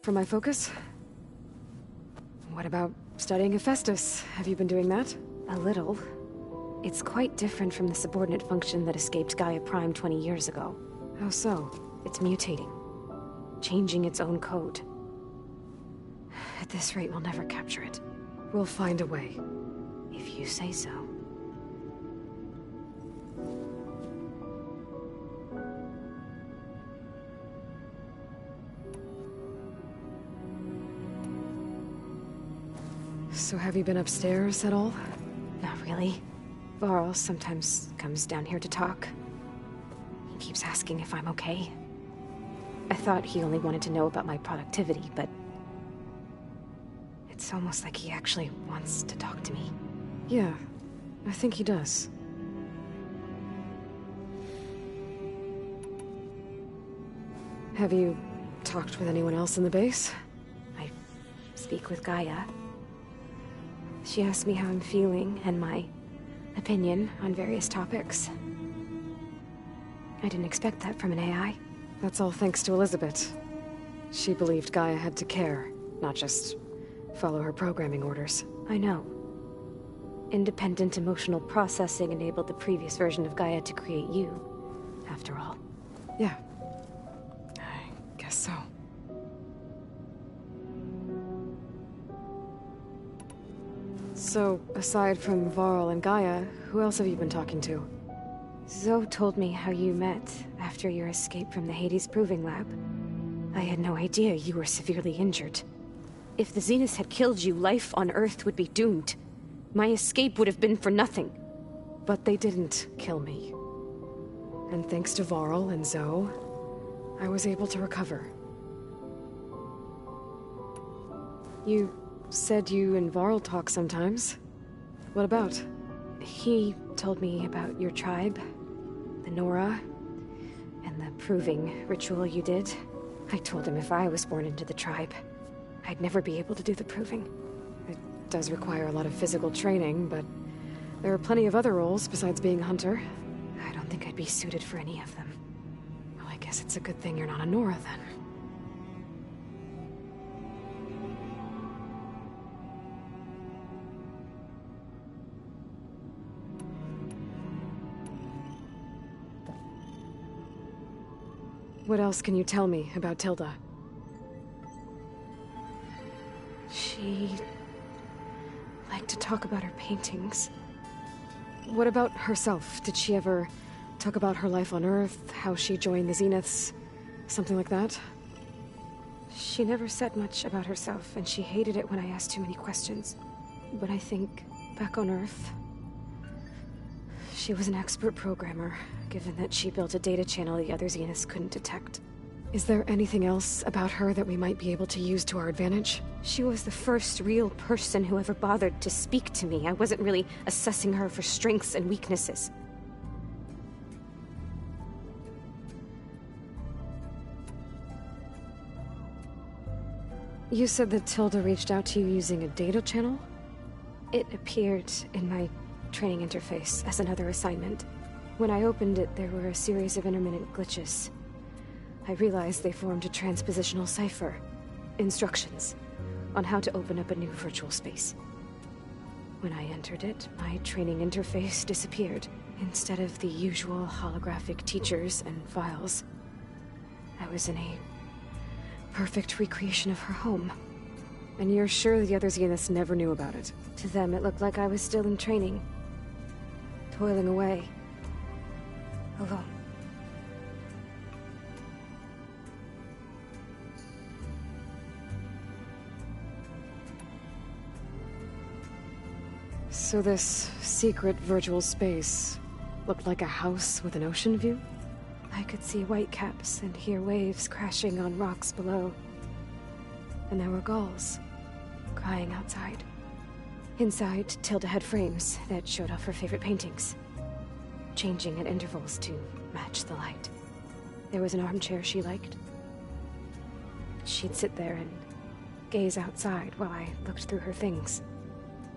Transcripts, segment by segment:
for my focus. What about studying Hephaestus? Have you been doing that? A little. It's quite different from the subordinate function that escaped Gaia Prime 20 years ago. How so? It's mutating. Changing its own code. At this rate, we'll never capture it. We'll find a way. If you say so. So have you been upstairs at all? Not really. Varl sometimes comes down here to talk. He keeps asking if I'm okay. I thought he only wanted to know about my productivity, but... it's almost like he actually wants to talk to me. Yeah, I think he does. Have you talked with anyone else in the base? I speak with Gaia. She asked me how I'm feeling and my opinion on various topics. I didn't expect that from an AI. That's all thanks to Elizabeth. She believed Gaia had to care, not just follow her programming orders. I know. Independent emotional processing enabled the previous version of Gaia to create you, after all. Yeah. I guess so. So, aside from Varl and Gaia, who else have you been talking to? Zoe told me how you met after your escape from the Hades Proving Lab. I had no idea you were severely injured. If the Zeniths had killed you, life on Earth would be doomed. My escape would have been for nothing. But they didn't kill me. And thanks to Varl and Zoe, I was able to recover. You said you and Varl talk sometimes. What about? He told me about your tribe, the Nora, and the proving ritual you did. I told him if I was born into the tribe, I'd never be able to do the proving. It does require a lot of physical training, but there are plenty of other roles besides being a hunter. I don't think I'd be suited for any of them. Well, I guess it's a good thing you're not a Nora, then. What else can you tell me about Tilda? She liked to talk about her paintings. What about herself? Did she ever talk about her life on Earth, how she joined the Zeniths, something like that? She never said much about herself, and she hated it when I asked too many questions. But I think, back on Earth, she was an expert programmer, given that she built a data channel the other Zeniths couldn't detect. Is there anything else about her that we might be able to use to our advantage? She was the first real person who ever bothered to speak to me. I wasn't really assessing her for strengths and weaknesses. You said that Tilda reached out to you using a data channel? It appeared in my training interface as another assignment. When I opened it, there were a series of intermittent glitches. I realized they formed a transpositional cipher. Instructions on how to open up a new virtual space. When I entered it, my training interface disappeared. Instead of the usual holographic teachers and files, I was in a perfect recreation of her home. And you're sure the other Zeniths never knew about it? To them, it looked like I was still in training. Toiling away. Alone. So this secret virtual space looked like a house with an ocean view? I could see whitecaps and hear waves crashing on rocks below. And there were gulls crying outside. Inside, Tilda had frames that showed off her favorite paintings, changing at intervals to match the light. There was an armchair she liked. She'd sit there and gaze outside while I looked through her things.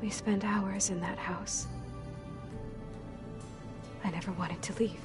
We spent hours in that house. I never wanted to leave.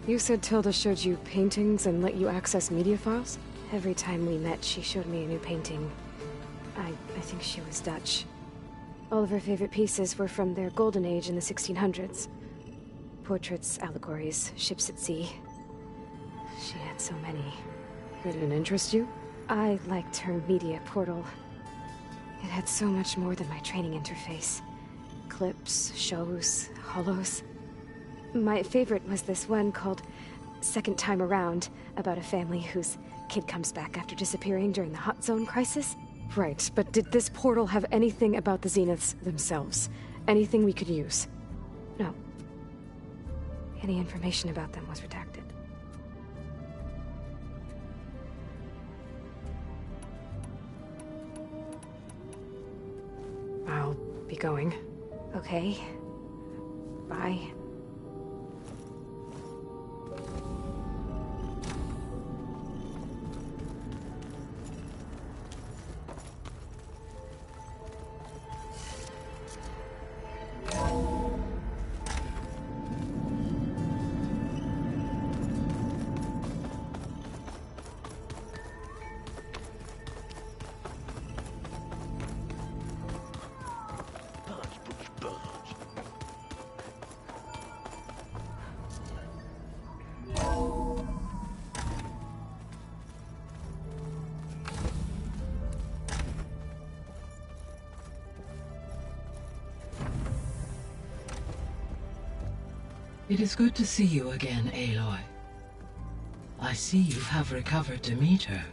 You said Tilda showed you paintings and let you access media files? Every time we met, she showed me a new painting. I think she was Dutch. All of her favorite pieces were from their golden age in the 1600s. Portraits, allegories, ships at sea. She had so many. Did it interest you? I liked her media portal. It had so much more than my training interface. Clips, shows, holos. My favorite was this one called Second Time Around, about a family whose kid comes back after disappearing during the Hot Zone crisis. Right, but did this portal have anything about the Zeniths themselves? Anything we could use? No. Any information about them was redacted. I'll be going. Okay. Bye. It is good to see you again, Aloy. I see you have recovered Demeter.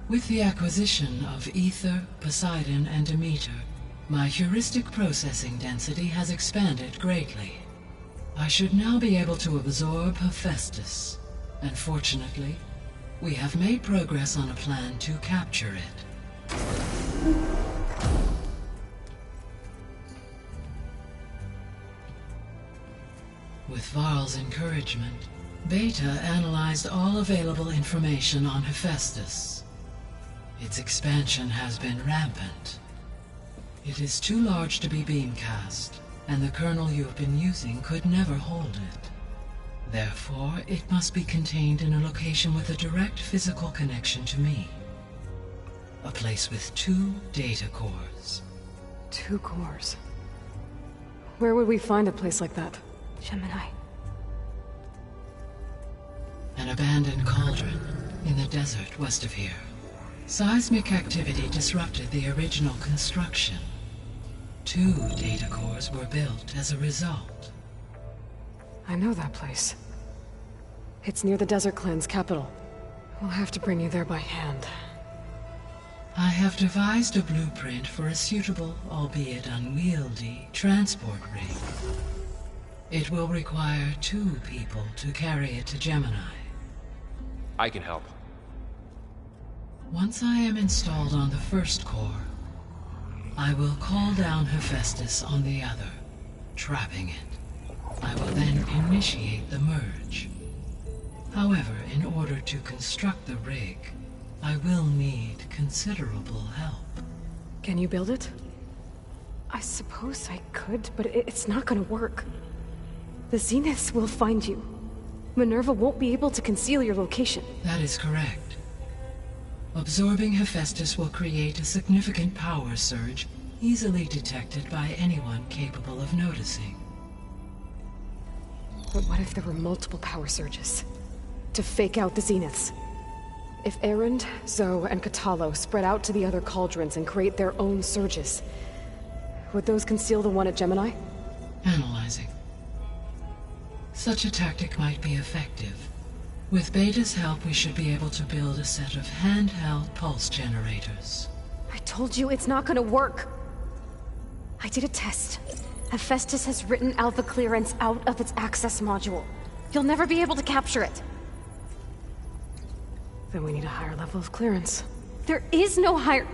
With the acquisition of Ether, Poseidon, and Demeter, my heuristic processing density has expanded greatly. I should now be able to absorb Hephaestus, and fortunately, we have made progress on a plan to capture it. With Varl's encouragement, Beta analyzed all available information on Hephaestus. Its expansion has been rampant. It is too large to be beamcast, and the kernel you have been using could never hold it. Therefore, it must be contained in a location with a direct physical connection to me. A place with 2 data cores. 2 cores? Where would we find a place like that? Gemini. An abandoned cauldron in the desert west of here. Seismic activity disrupted the original construction. 2 data cores were built as a result. I know that place. It's near the Desert Clan's capital. We'll have to bring you there by hand. I have devised a blueprint for a suitable, albeit unwieldy, transport rig. It will require 2 people to carry it to Gemini. I can help. Once I am installed on the first core, I will call down Hephaestus on the other, trapping it. I will then initiate the merge. However, in order to construct the rig, I will need considerable help. Can you build it? I suppose I could, but it's not gonna work. The Zeniths will find you. Minerva won't be able to conceal your location. That is correct. Absorbing Hephaestus will create a significant power surge, easily detected by anyone capable of noticing. But what if there were multiple power surges? To fake out the Zeniths? If Erend, Zoe, and Katalo spread out to the other cauldrons and create their own surges, would those conceal the one at Gemini? Analyzing. Such a tactic might be effective. With Beta's help, we should be able to build a set of handheld pulse generators. I told you it's not gonna work. I did a test. Hephaestus has written Alpha clearance out of its access module. You'll never be able to capture it. Then we need a higher level of clearance. There is no higher...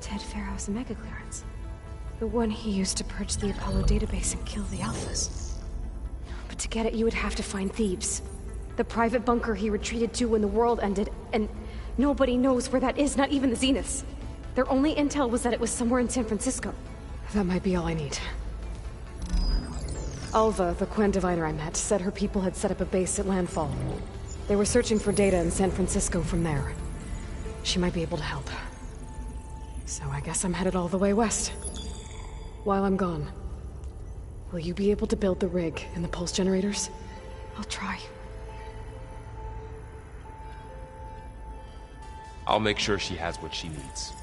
Ted Pharaoh's mega clearance. The one he used to purge the Apollo database and kill the Alphas. But to get it, you would have to find Thebes. The private bunker he retreated to when the world ended, and nobody knows where that is, not even the Zeniths. Their only intel was that it was somewhere in San Francisco. That might be all I need. Alva, the Quen diviner I met, said her people had set up a base at landfall. They were searching for data in San Francisco from there. She might be able to help. So I guess I'm headed all the way west. While I'm gone, will you be able to build the rig and the pulse generators? I'll try. I'll make sure she has what she needs.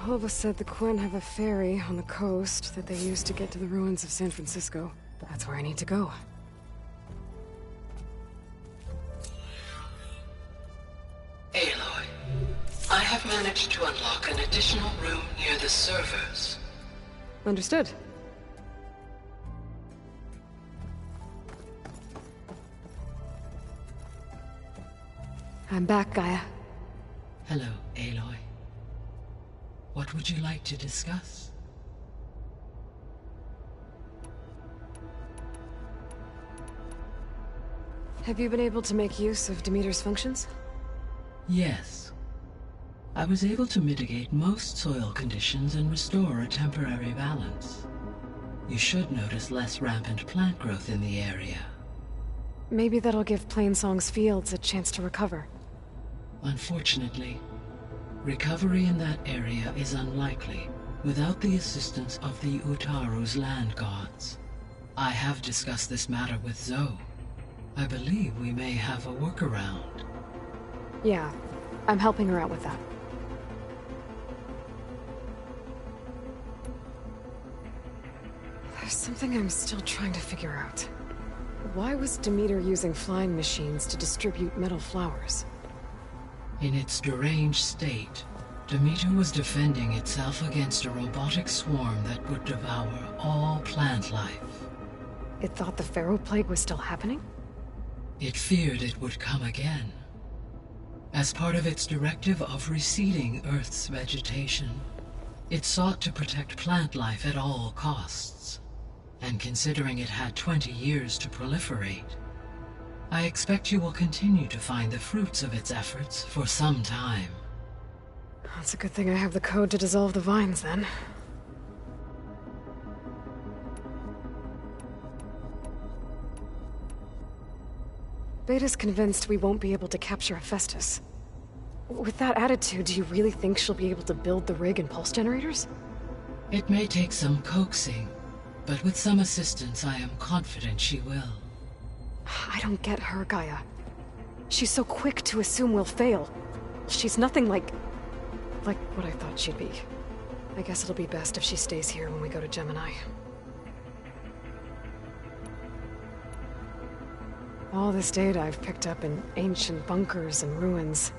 Alva said the Quen have a ferry on the coast that they use to get to the ruins of San Francisco. That's where I need to go. Aloy, I have managed to unlock an additional room near the servers. Understood. I'm back, Gaia. Hello, Aloy. What would you like to discuss? Have you been able to make use of Demeter's functions? Yes. I was able to mitigate most soil conditions and restore a temporary balance. You should notice less rampant plant growth in the area. Maybe that'll give Plainsong's fields a chance to recover. Unfortunately, recovery in that area is unlikely without the assistance of the Utaru's land gods. I have discussed this matter with Zoe. I believe we may have a workaround. Yeah, I'm helping her out with that. There's something I'm still trying to figure out. Why was Demeter using flying machines to distribute metal flowers? In its deranged state, Demeter was defending itself against a robotic swarm that would devour all plant life. It thought the Pharaoh Plague was still happening? It feared it would come again. As part of its directive of reseeding Earth's vegetation, it sought to protect plant life at all costs. And considering it had 20 years to proliferate, I expect you will continue to find the fruits of its efforts for some time. That's a good thing I have the code to dissolve the vines, then. Beta's convinced we won't be able to capture Hephaestus. With that attitude, do you really think she'll be able to build the rig and pulse generators? It may take some coaxing, but with some assistance I am confident she will. I don't get her, Gaia. She's so quick to assume we'll fail. She's nothing like what I thought she'd be. I guess it'll be best if she stays here when we go to Gemini. All this data I've picked up in ancient bunkers and ruins.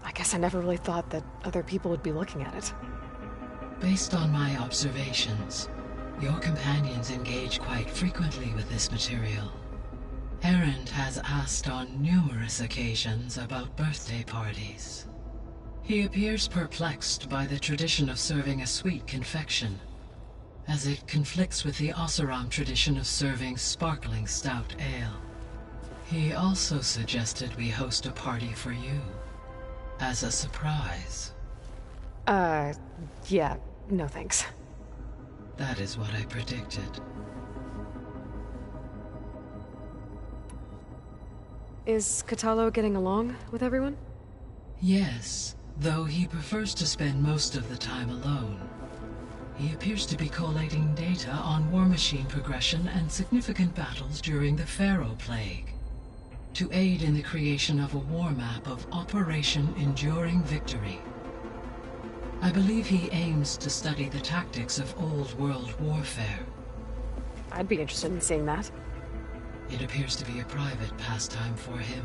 I guess I never really thought that other people would be looking at it. Based on my observations, your companions engage quite frequently with this material. Erend has asked on numerous occasions about birthday parties. He appears perplexed by the tradition of serving a sweet confection, as it conflicts with the Oseram tradition of serving sparkling stout ale. He also suggested we host a party for you, as a surprise. Yeah, no thanks. That is what I predicted. Is Catalo getting along with everyone? Yes, though he prefers to spend most of the time alone. He appears to be collating data on war machine progression and significant battles during the Pharaoh Plague, to aid in the creation of a war map of Operation Enduring Victory. I believe he aims to study the tactics of Old World warfare. I'd be interested in seeing that. It appears to be a private pastime for him.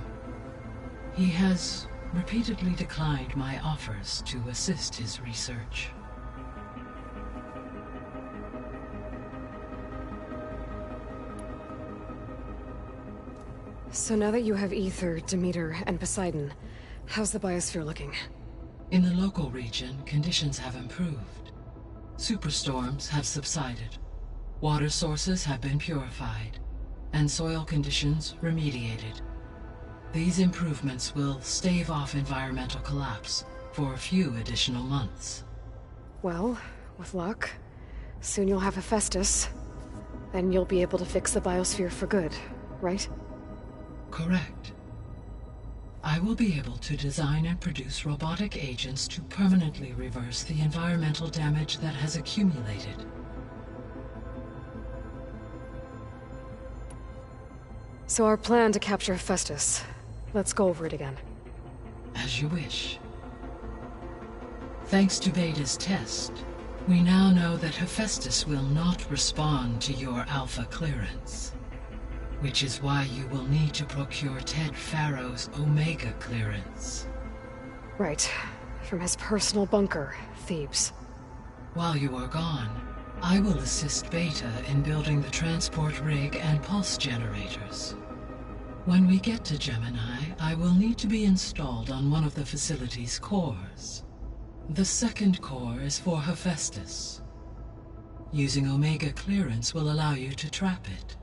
He has repeatedly declined my offers to assist his research. So now that you have Ether, Demeter, and Poseidon, how's the biosphere looking? In the local region, conditions have improved. Superstorms have subsided, water sources have been purified, and soil conditions remediated. These improvements will stave off environmental collapse for a few additional months. Well, with luck, soon you'll have Hephaestus. Then you'll be able to fix the biosphere for good, right? Correct. I will be able to design and produce robotic agents to permanently reverse the environmental damage that has accumulated. So our plan to capture Hephaestus. Let's go over it again. As you wish. Thanks to Beta's test, we now know that Hephaestus will not respond to your Alpha clearance. Which is why you will need to procure Ted Farrow's Omega clearance. Right. From his personal bunker, Thebes. While you are gone, I will assist Beta in building the transport rig and pulse generators. When we get to Gemini, I will need to be installed on one of the facility's cores. The second core is for Hephaestus. Using Omega clearance will allow you to trap it.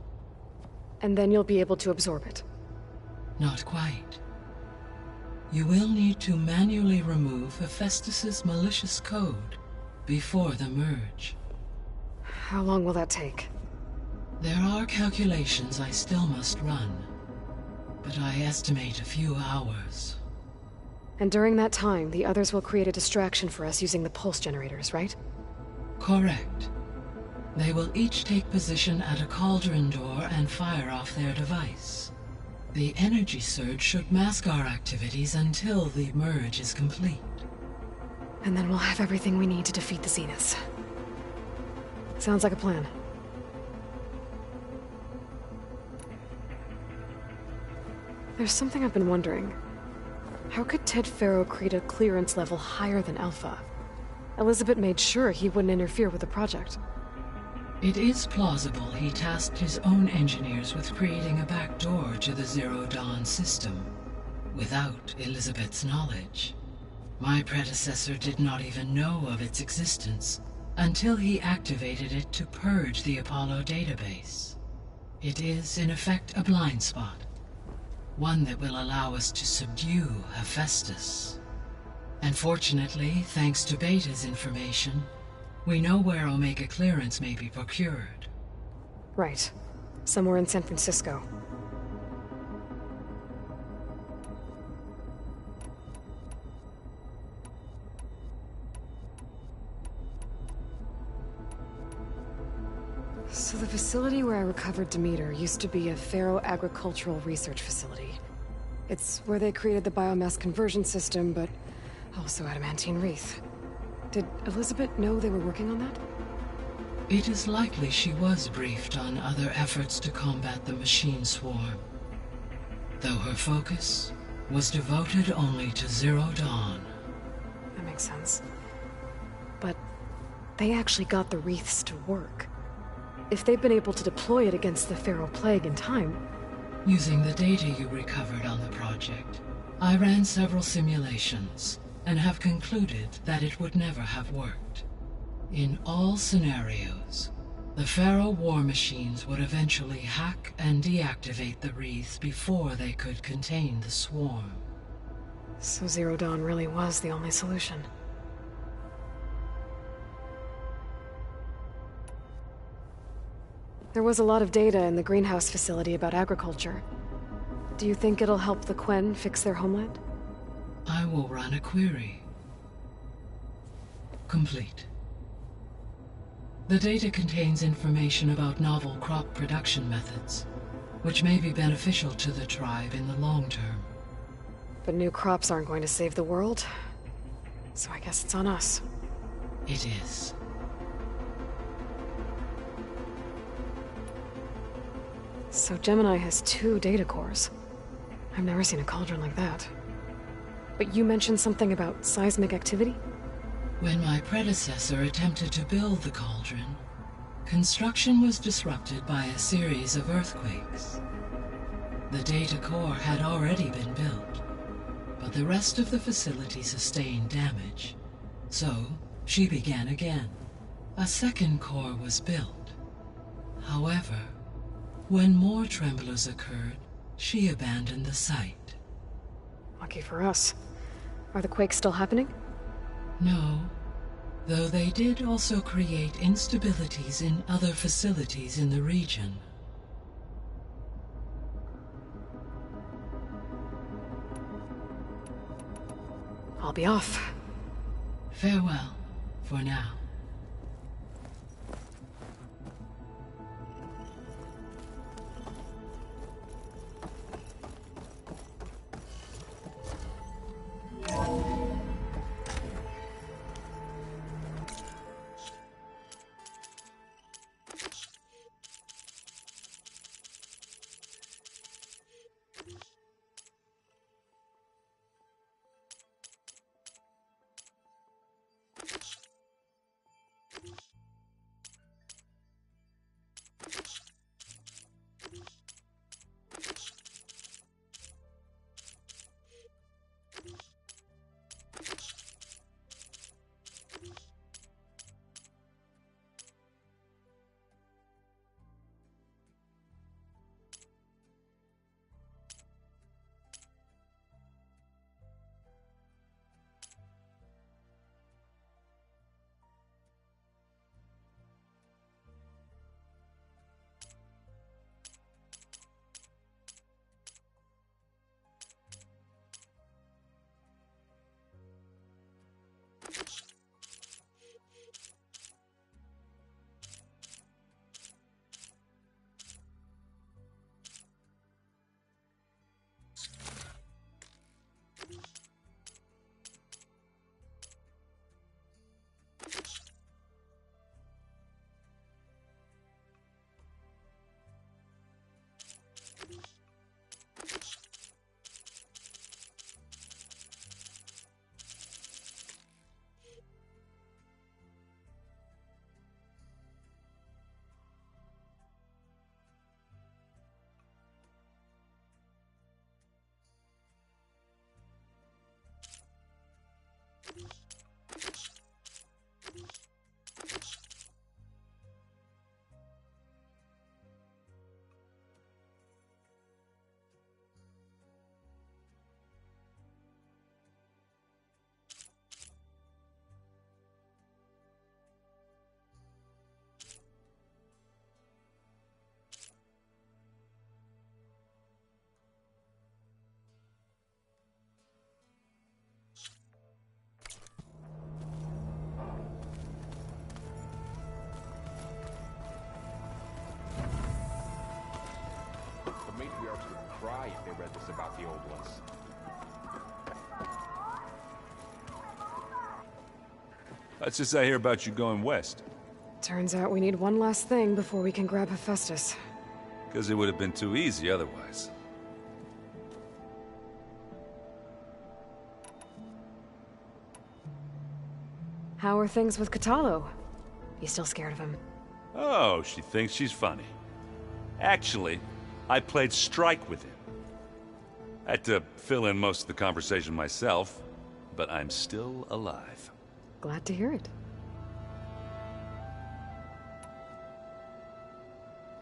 And then you'll be able to absorb it. Not quite. You will need to manually remove Hephaestus's malicious code before the merge. How long will that take? There are calculations I still must run, but I estimate a few hours. And during that time, the others will create a distraction for us using the pulse generators, right? Correct. They will each take position at a cauldron door and fire off their device. The energy surge should mask our activities until the merge is complete. And then we'll have everything we need to defeat the Zeniths. Sounds like a plan. There's something I've been wondering. How could Ted Farrow create a clearance level higher than Alpha? Elizabeth made sure he wouldn't interfere with the project. It is plausible he tasked his own engineers with creating a back door to the Zero Dawn system, without Elizabeth's knowledge. My predecessor did not even know of its existence until he activated it to purge the Apollo database. It is, in effect, a blind spot, one that will allow us to subdue Hephaestus. And fortunately, thanks to Beta's information, we know where Omega clearance may be procured. Right. Somewhere in San Francisco. So the facility where I recovered Demeter used to be a Pharaoh agricultural research facility. It's where they created the biomass conversion system, but also adamantine wreath. Did Elizabeth know they were working on that? It is likely she was briefed on other efforts to combat the machine swarm, though her focus was devoted only to Zero Dawn. That makes sense. But they actually got the wreaths to work. If they'd been able to deploy it against the Pharaoh Plague in time... Using the data you recovered on the project, I ran several simulations and have concluded that it would never have worked. In all scenarios, the Pharaoh war machines would eventually hack and deactivate the wreaths before they could contain the swarm. So Zero Dawn really was the only solution. There was a lot of data in the greenhouse facility about agriculture. Do you think it'll help the Quen fix their homeland? I will run a query. Complete. The data contains information about novel crop production methods, which may be beneficial to the tribe in the long term. But new crops aren't going to save the world, so I guess it's on us. It is. So Gemini has 2 data cores. I've never seen a cauldron like that. But you mentioned something about seismic activity? When my predecessor attempted to build the cauldron, construction was disrupted by a series of earthquakes. The data core had already been built, but the rest of the facility sustained damage. So, she began again. A second core was built. However, when more tremblers occurred, she abandoned the site. Lucky for us. Are the quakes still happening? No, though they did also create instabilities in other facilities in the region. I'll be off. Farewell, for now. Matriarchs would cry if they read this about the old ones. What's this I hear about you going west? Turns out we need one last thing before we can grab Hephaestus. Because it would have been too easy otherwise. How are things with Katalo? You still scared of him? Oh, she thinks she's funny. Actually, I played strike with him. I had to fill in most of the conversation myself, but I'm still alive. Glad to hear it.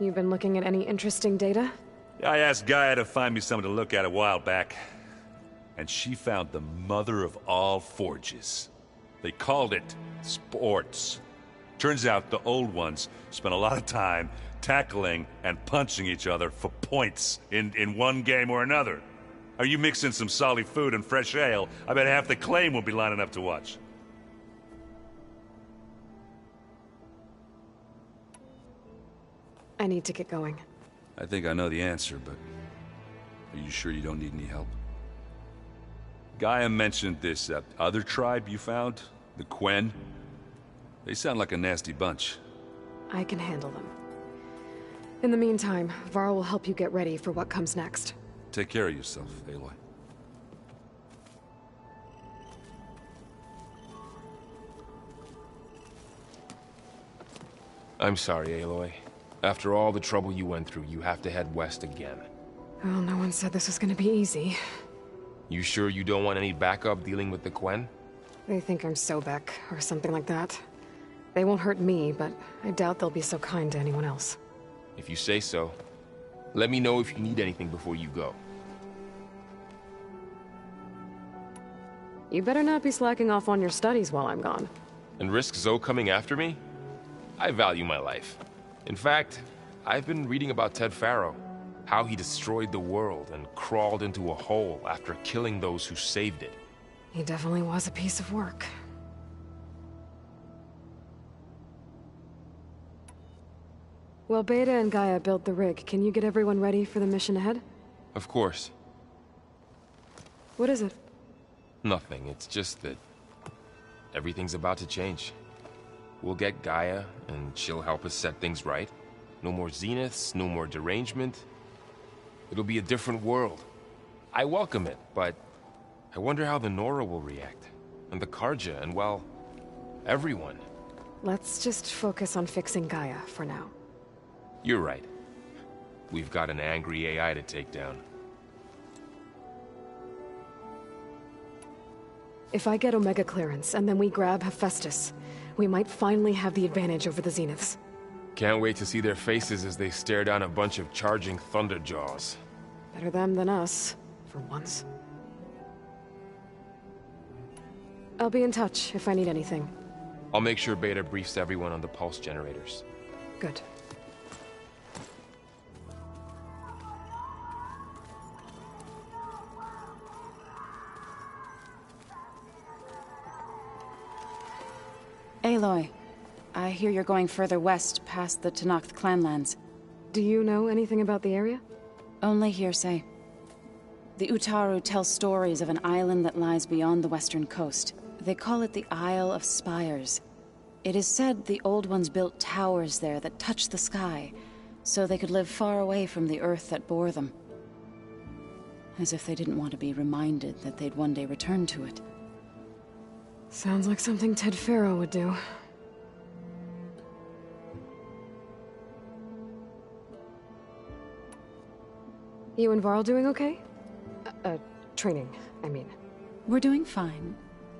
You've been looking at any interesting data? I asked Gaia to find me something to look at a while back, and she found the mother of all forges. They called it sports. Turns out the old ones spent a lot of time tackling and punching each other for points in one game or another. Are you mixing some solid food and fresh ale? I bet half the claim will be lining up to watch. I need to get going. I think I know the answer, but are you sure you don't need any help? Gaia mentioned this other tribe you found, the Quen. They sound like a nasty bunch. I can handle them. In the meantime, Varl will help you get ready for what comes next. Take care of yourself, Aloy. I'm sorry, Aloy. After all the trouble you went through, you have to head west again. Well, no one said this was gonna be easy. You sure you don't want any backup dealing with the Quen? They think I'm Sobek, or something like that. They won't hurt me, but I doubt they'll be so kind to anyone else. If you say so. Let me know if you need anything before you go. You better not be slacking off on your studies while I'm gone. And risk Zoe coming after me? I value my life. In fact, I've been reading about Ted Faro. How he destroyed the world and crawled into a hole after killing those who saved it. He definitely was a piece of work. Well, Beta and Gaia built the rig. Can you get everyone ready for the mission ahead? Of course. What is it? Nothing. It's just that everything's about to change. We'll get Gaia, and she'll help us set things right. No more zeniths, no more derangement. It'll be a different world. I welcome it, but I wonder how the Nora will react. And the Karja, and well, everyone. Let's just focus on fixing Gaia for now. You're right. We've got an angry AI to take down. If I get Omega clearance, and then we grab Hephaestus, we might finally have the advantage over the Zeniths. Can't wait to see their faces as they stare down a bunch of charging Thunderjaws. Better them than us, for once. I'll be in touch if I need anything. I'll make sure Beta briefs everyone on the pulse generators. Good. Aloy, I hear you're going further west past the Tenakth clanlands. Do you know anything about the area? Only hearsay. The Utaru tell stories of an island that lies beyond the western coast. They call it the Isle of Spires. It is said the Old Ones built towers there that touch the sky, so they could live far away from the earth that bore them. As if they didn't want to be reminded that they'd one day return to it. Sounds like something Ted Faro would do. You and Varl doing okay? Training, I mean. We're doing fine.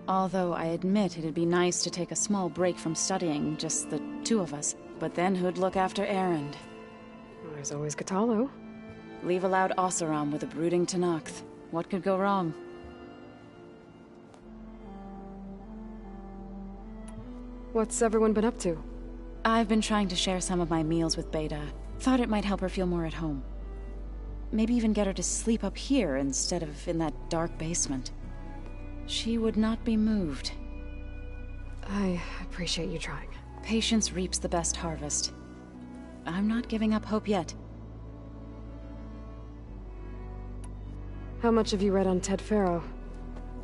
Although I admit it'd be nice to take a small break from studying, just the two of us. But then who'd look after Erend? There's always Kotallo. Leave a loud Oseram with a brooding Tenakth. What could go wrong? What's everyone been up to? I've been trying to share some of my meals with Beta. Thought it might help her feel more at home. Maybe even get her to sleep up here instead of in that dark basement. She would not be moved. I appreciate you trying. Patience reaps the best harvest. I'm not giving up hope yet. How much have you read on Ted Faro?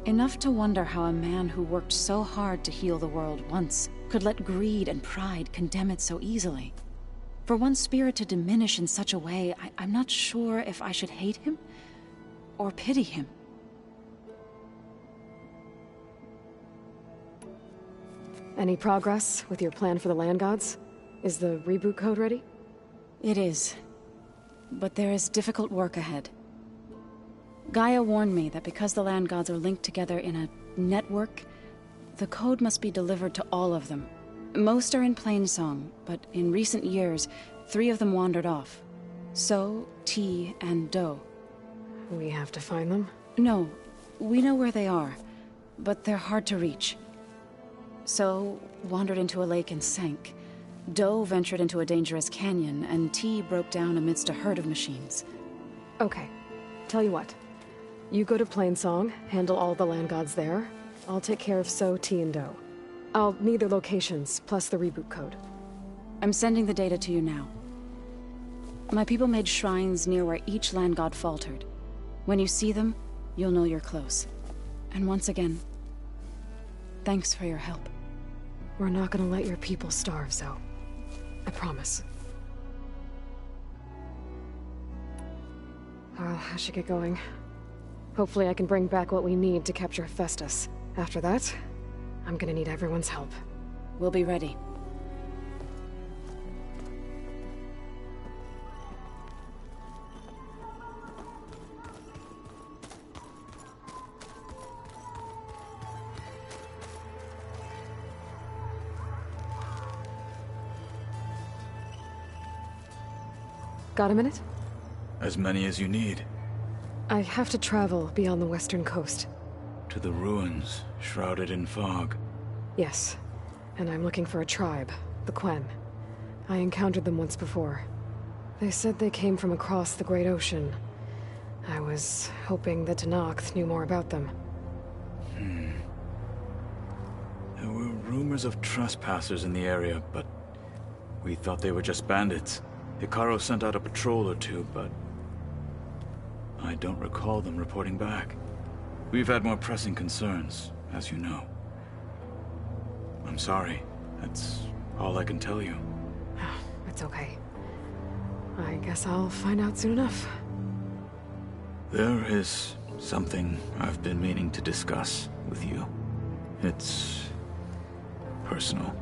Enough to wonder how a man who worked so hard to heal the world once could let greed and pride condemn it so easily. For one's spirit to diminish in such a way, I'm not sure if I should hate him or pity him. Any progress with your plan for the land gods? Is the reboot code ready? It is. But there is difficult work ahead. Gaia warned me that because the land gods are linked together in a network, the code must be delivered to all of them. Most are in Plainsong, but in recent years, 3 of them wandered off. So, T, and Do. We have to find them? No, we know where they are, but they're hard to reach. So, wandered into a lake and sank. Do ventured into a dangerous canyon, and T broke down amidst a herd of machines. Okay. Tell you what. You go to Plainsong, handle all the land gods there. I'll take care of So, T, and Do. I'll need their locations, plus the reboot code. I'm sending the data to you now. My people made shrines near where each land god faltered. When you see them, you'll know you're close. And once again, thanks for your help. We're not gonna let your people starve, Zoe. I promise. Well, I should get going. Hopefully I can bring back what we need to capture Hephaestus. After that, I'm gonna need everyone's help. We'll be ready. Got a minute? As many as you need. I have to travel beyond the western coast. To the ruins, shrouded in fog. Yes, and I'm looking for a tribe, the Quen. I encountered them once before. They said they came from across the Great Ocean. I was hoping that Tenakth knew more about them. There were rumors of trespassers in the area, but we thought they were just bandits. Hikaru sent out a patrol or two, but I don't recall them reporting back. We've had more pressing concerns, as you know. I'm sorry. That's all I can tell you. It's okay. I guess I'll find out soon enough. There is something I've been meaning to discuss with you. It's personal.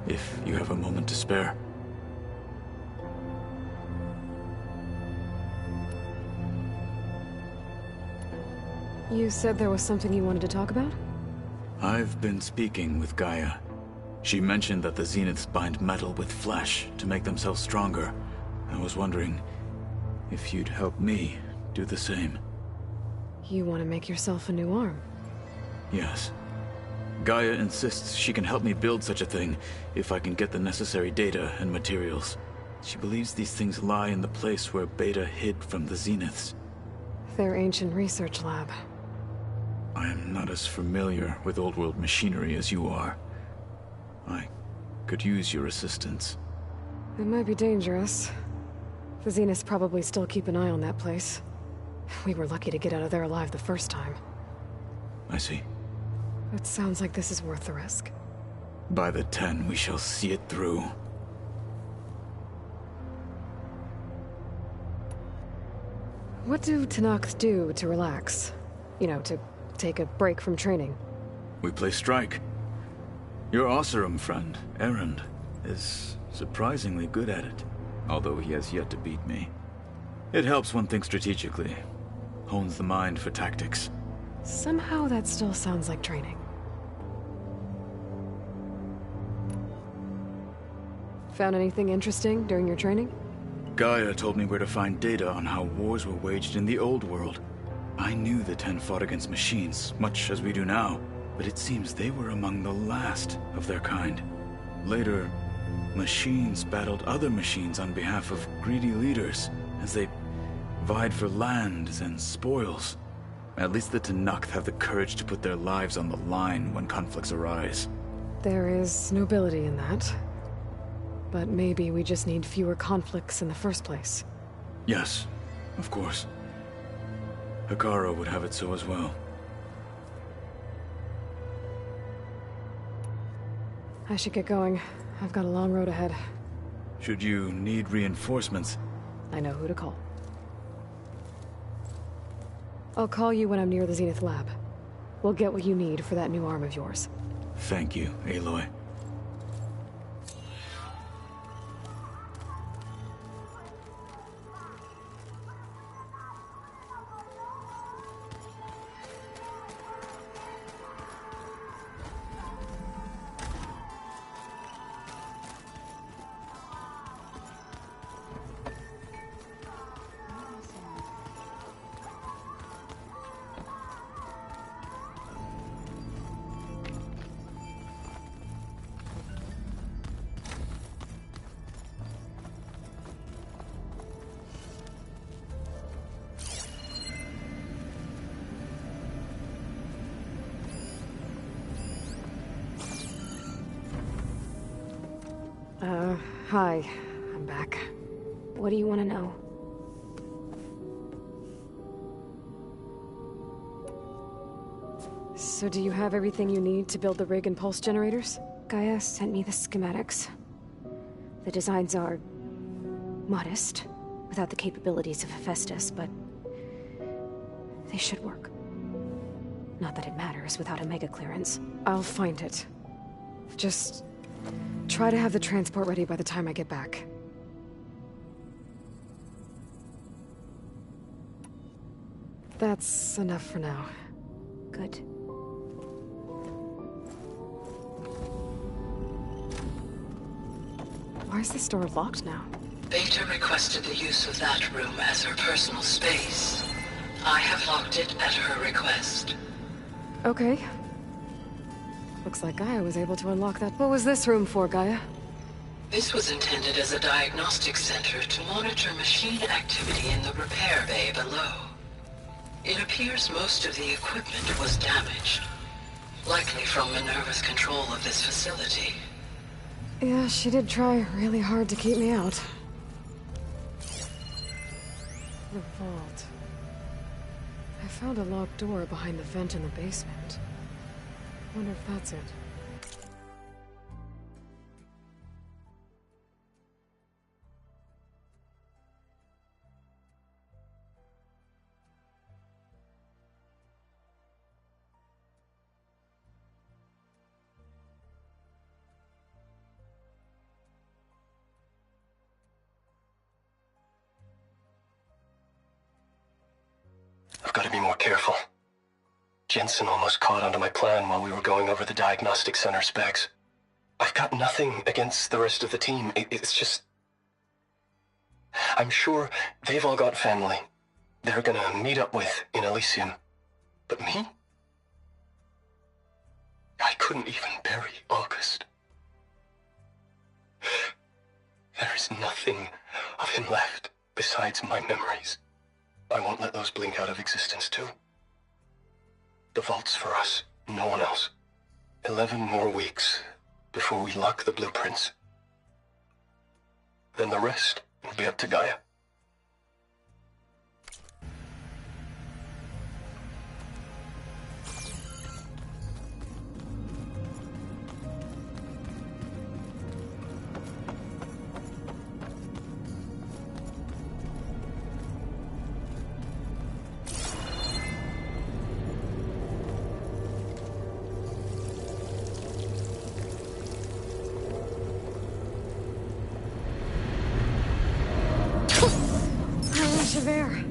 If you have a moment to spare. You said there was something you wanted to talk about? I've been speaking with Gaia. She mentioned that the Zeniths bind metal with flesh to make themselves stronger. I was wondering if you'd help me do the same. You want to make yourself a new arm? Yes. Gaia insists she can help me build such a thing if I can get the necessary data and materials. She believes these things lie in the place where Beta hid from the Zeniths. Their ancient research lab. I am not as familiar with old-world machinery as you are. I could use your assistance. It might be dangerous. The Zeniths probably still keep an eye on that place. We were lucky to get out of there alive the first time. I see. It sounds like this is worth the risk. By the 10, we shall see it through. What do Tenakth do to relax? You know, to take a break from training? We play strike. Your Oseram friend, Erend, is surprisingly good at it, although he has yet to beat me. It helps one think strategically, hones the mind for tactics. Somehow that still sounds like training. Found anything interesting during your training? Gaia told me where to find data on how wars were waged in the old world. I knew the 10 fought against machines, much as we do now, but it seems they were among the last of their kind. Later, machines battled other machines on behalf of greedy leaders, as they vied for lands and spoils. At least the Tenakth have the courage to put their lives on the line when conflicts arise. There is nobility in that. But maybe we just need fewer conflicts in the first place. Yes, of course. Hikaru would have it so as well. I should get going. I've got a long road ahead. Should you need reinforcements? I know who to call. I'll call you when I'm near the Zenith lab. We'll get what you need for that new arm of yours. Thank you, Aloy. Hi. I'm back. What do you want to know? So do you have everything you need to build the rig and pulse generators? Gaia sent me the schematics. The designs are modest, without the capabilities of Hephaestus, but they should work. Not that it matters without a mega clearance. I'll find it. Just try to have the transport ready by the time I get back. That's enough for now. Good. Why is this door locked now? Beta requested the use of that room as her personal space. I have locked it at her request. Okay. Looks like Gaia was able to unlock that. What was this room for, Gaia? This was intended as a diagnostic center to monitor machine activity in the repair bay below. It appears most of the equipment was damaged, likely from Minerva's control of this facility. Yeah, she did try really hard to keep me out. The vault. I found a locked door behind the vent in the basement. Wonder if that's it. I've got to be more careful. Jensen almost caught onto my plan while we were going over the diagnostic center specs. I've got nothing against the rest of the team. It's just... I'm sure they've all got family they're gonna meet up with in Elysium. But me? I couldn't even bury August. There is nothing of him left besides my memories. I won't let those blink out of existence too. The vault's for us, no one else. 11 more weeks before we lock the blueprints. Then the rest will be up to Gaia. Javert.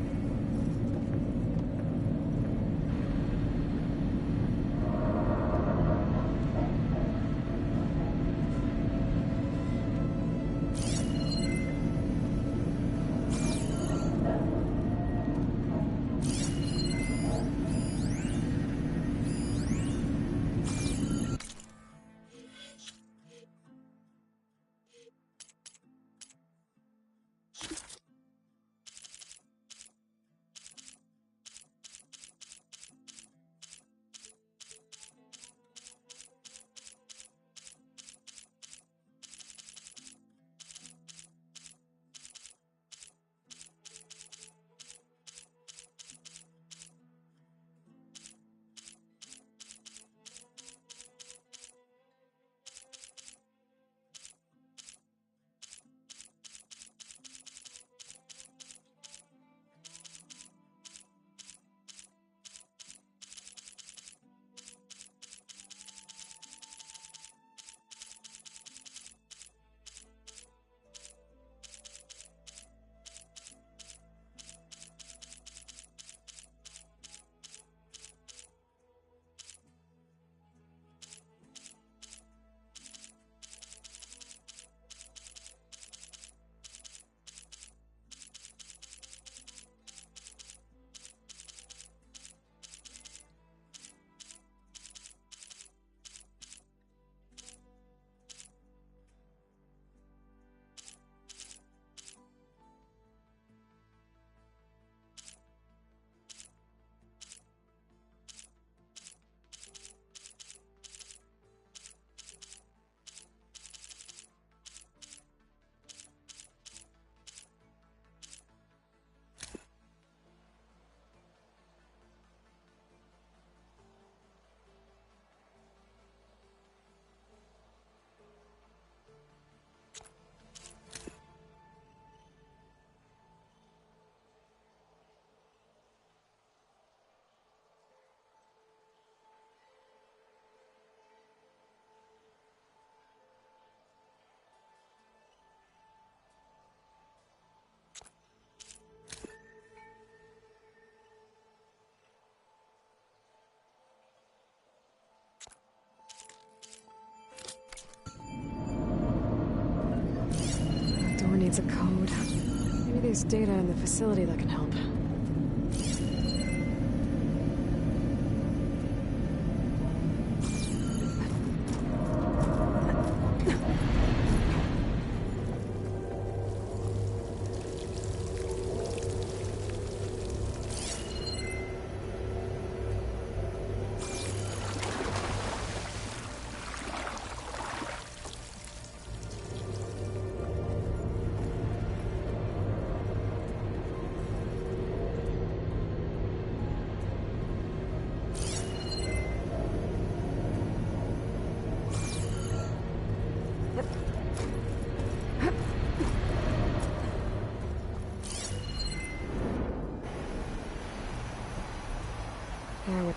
it's a code. Maybe there's data in the facility that can help.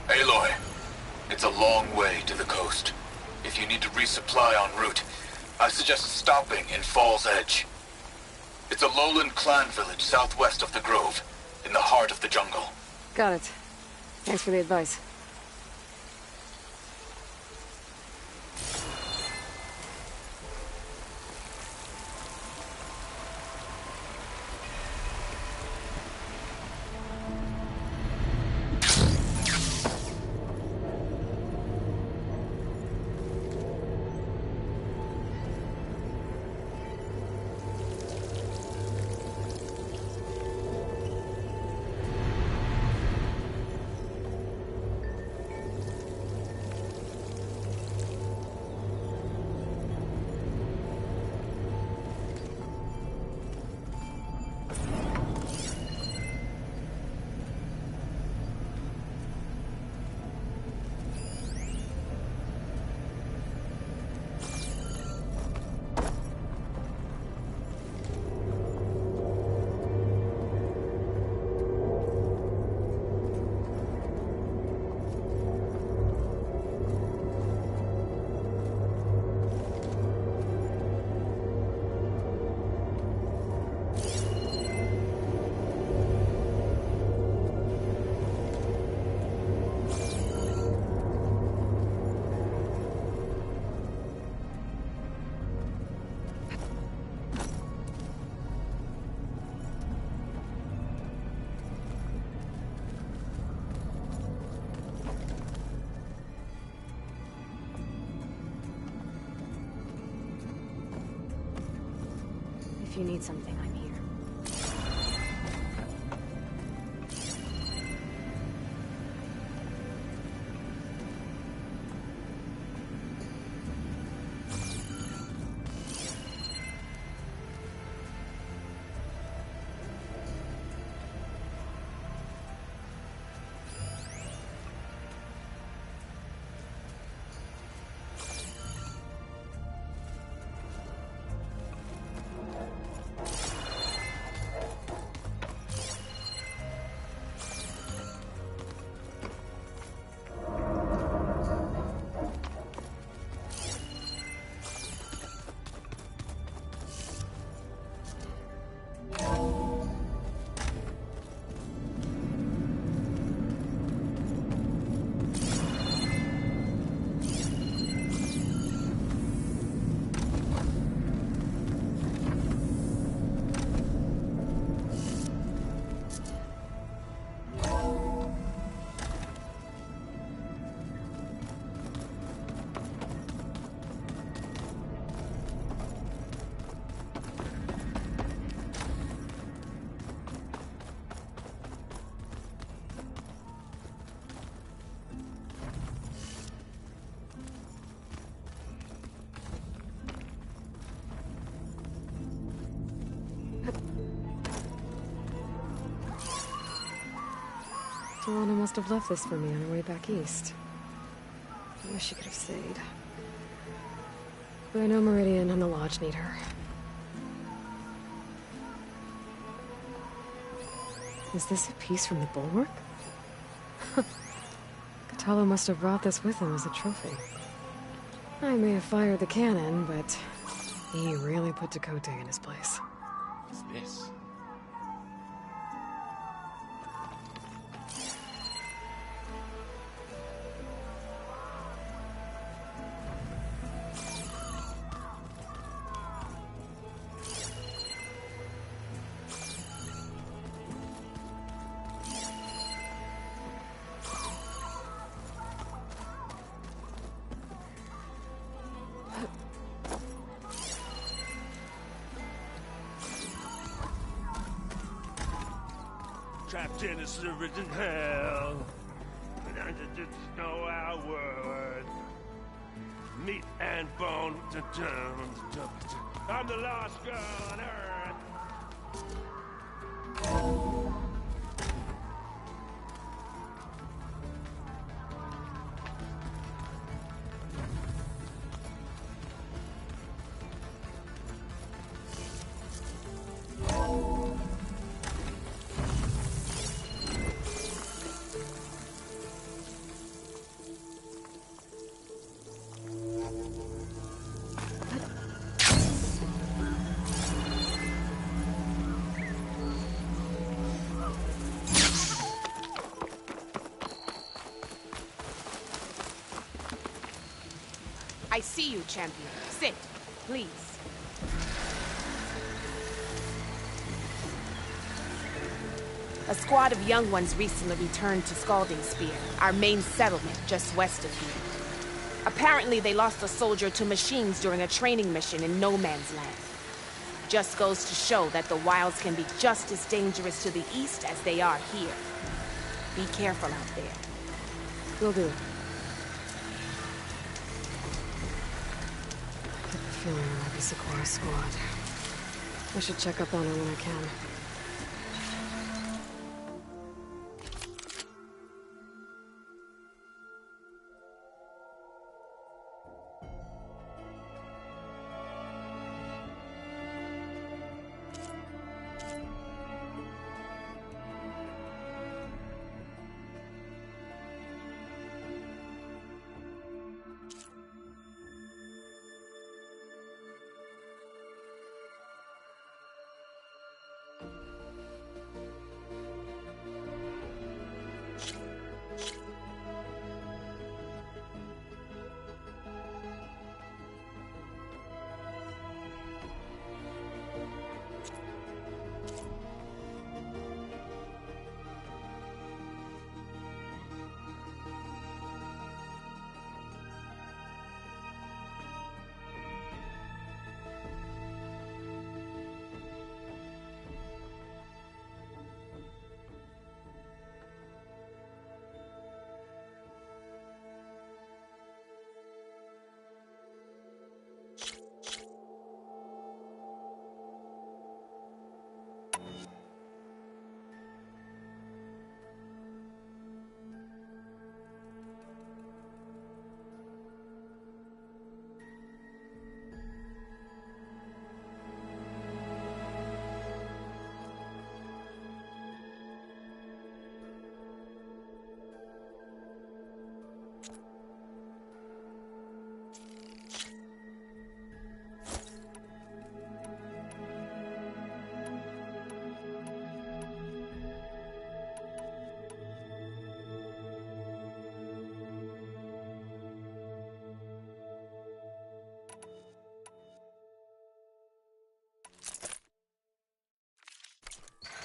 Aloy, it's a long way to the coast. If you need to resupply en route, I suggest stopping in Fall's Edge. It's a lowland clan village southwest of the Grove, in the heart of the jungle. Got it. Thanks for the advice. If you need something, I'm here. Joanna must have left this for me on her way back east. I wish she could have stayed. But I know Meridian and the Lodge need her. Is this a piece from the bulwark? Catalo must have brought this with him as a trophy. I may have fired the cannon, but he really put Dakota in his place. What's this? trapped in a serpent hell. And I just know our words. Meat and bone. I'm the last girl on earth. I see you, champion. Sit, please. A squad of young ones recently returned to Scalding Spear, our main settlement just west of here. Apparently they lost a soldier to machines during a training mission in No Man's Land. Just goes to show that the wilds can be just as dangerous to the east as they are here. Be careful out there. Will do. Feeling like a Sequoia squad. I should check up on her when I can.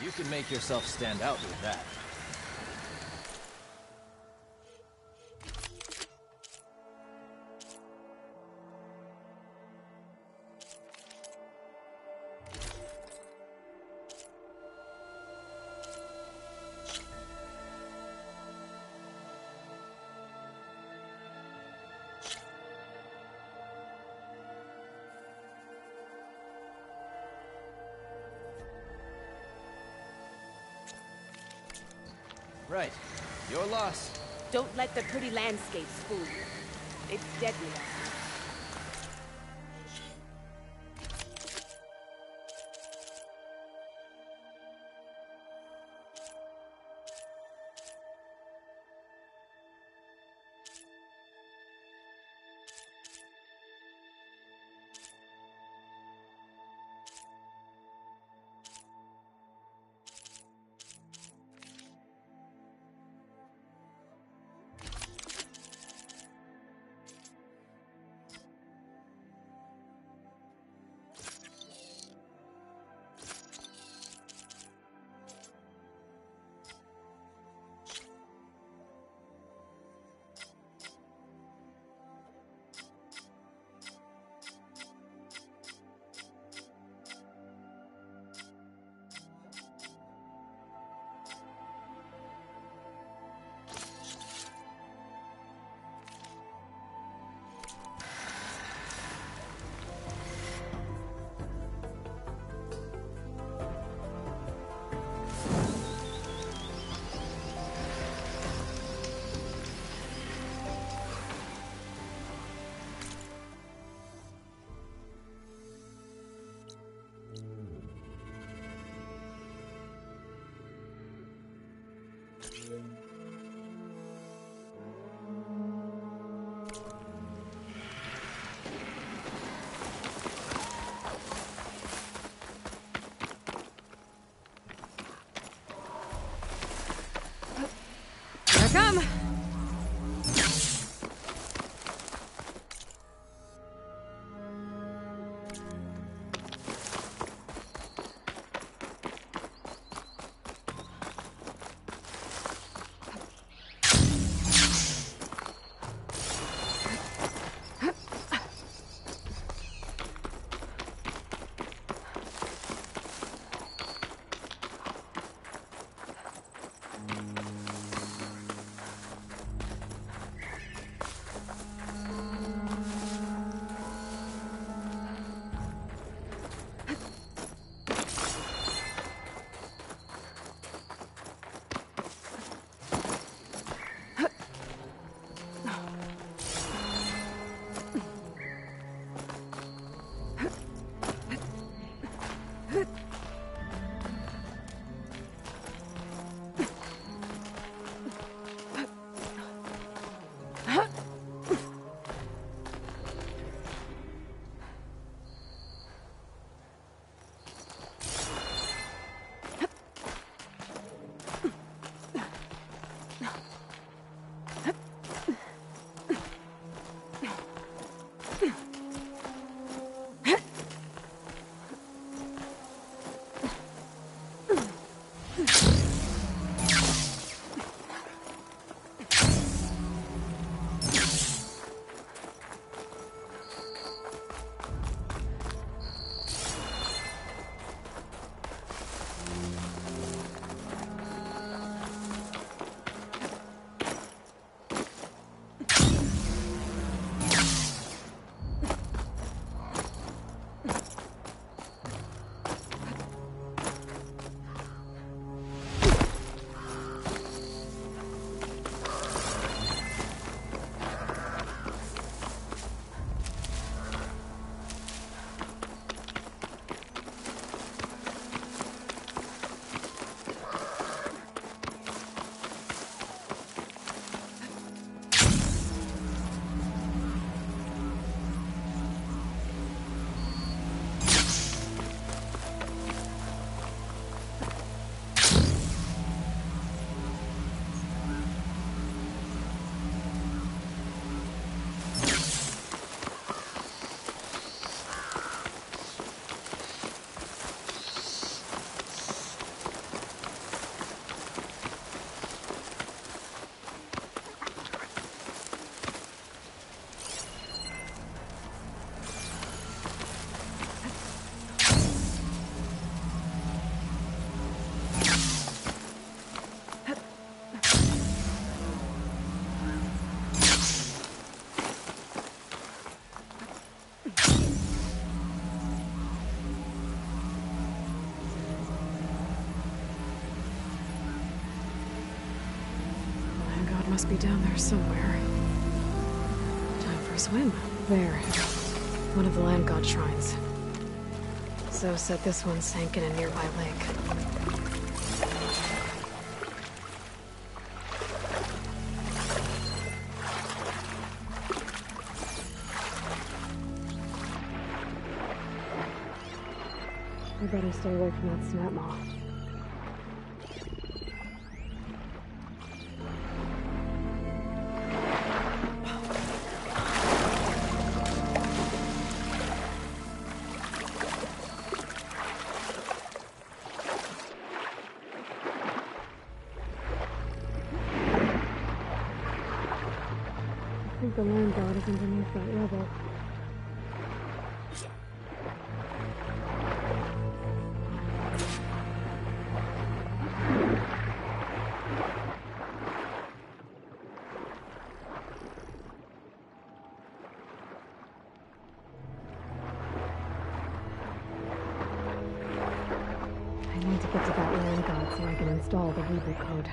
You can make yourself stand out with that. Right. Your loss. Don't let the pretty landscapes fool you. It's deadly out here. Must be down there somewhere. Time for a swim. There. One of the land god shrines. So said this one sank in a nearby lake. I better stay away from that snap maw. I think the land god is underneath that rubble. I need to get to that land god so I can install the reboot code.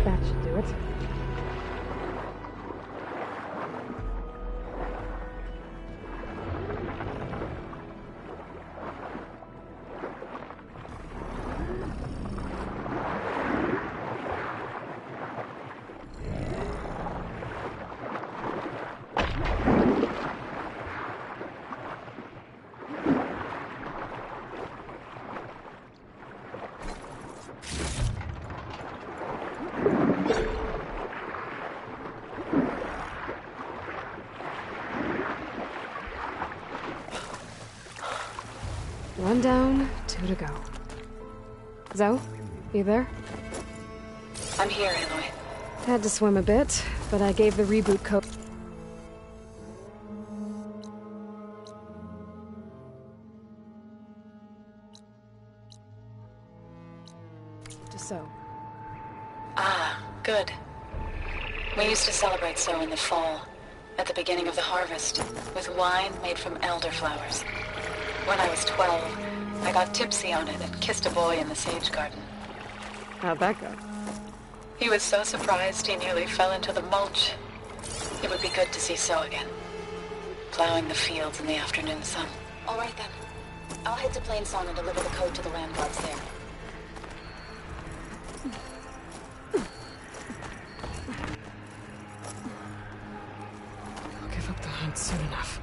That should do it. One down, two to go. Zoe, you there? I'm here, Aloy. Had to swim a bit, but I gave the reboot code. To So. Ah, good. We used to celebrate So in the fall, at the beginning of the harvest, with wine made from elderflowers. When I was 12, I got tipsy on it and kissed a boy in the sage garden. How'd that go? He was so surprised he nearly fell into the mulch. It would be good to see So again, plowing the fields in the afternoon sun. All right then. I'll head to Plainsong and deliver the code to the land gods there. I'll give up the hunt soon enough.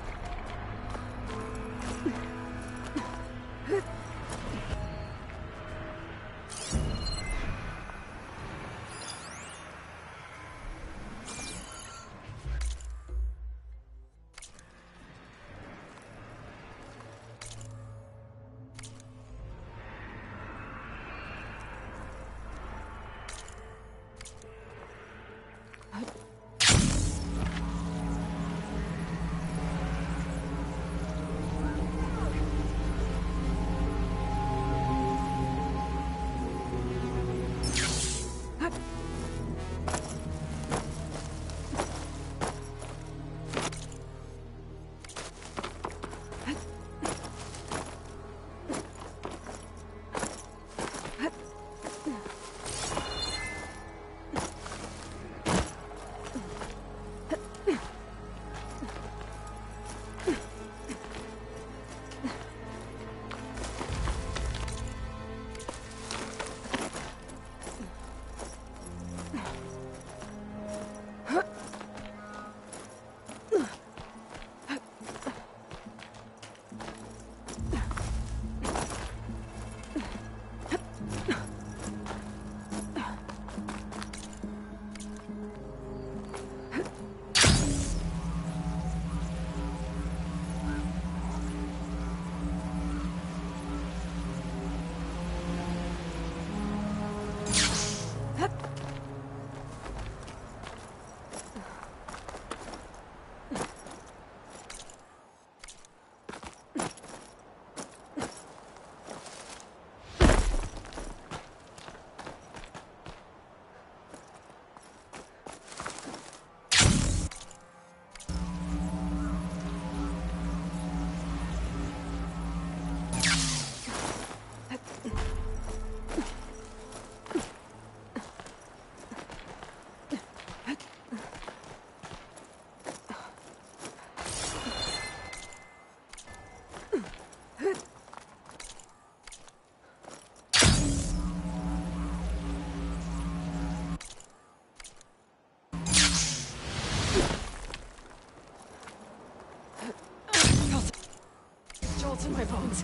salt in my bones.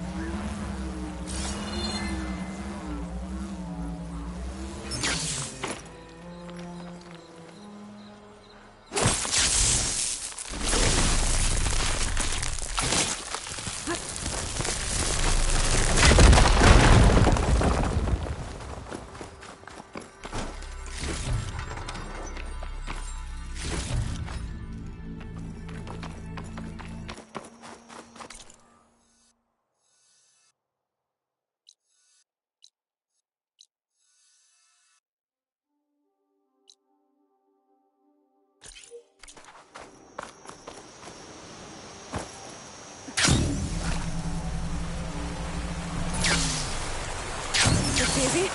Easy.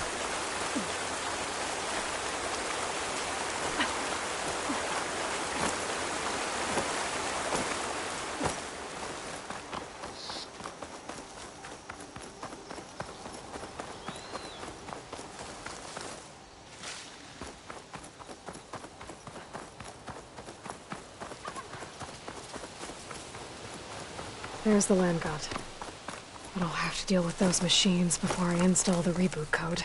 There's the land god. But I'll have to deal with those machines before I install the reboot code.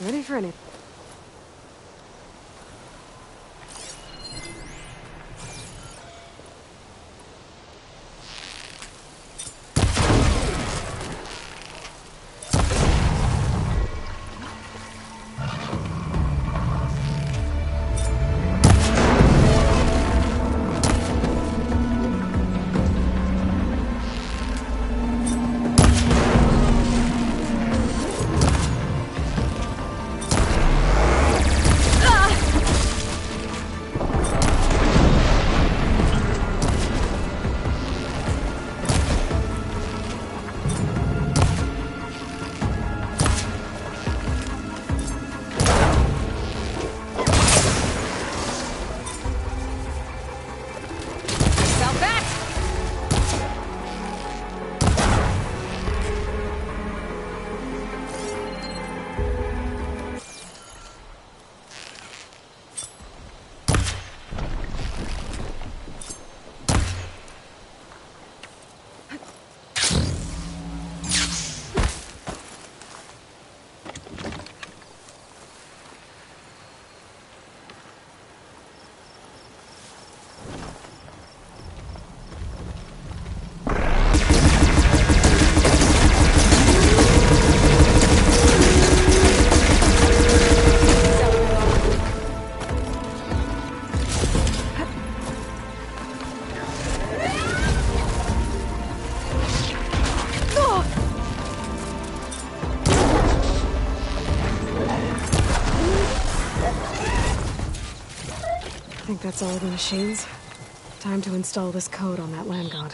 Ready for anything. I think that's all the machines. Time to install this code on that land god.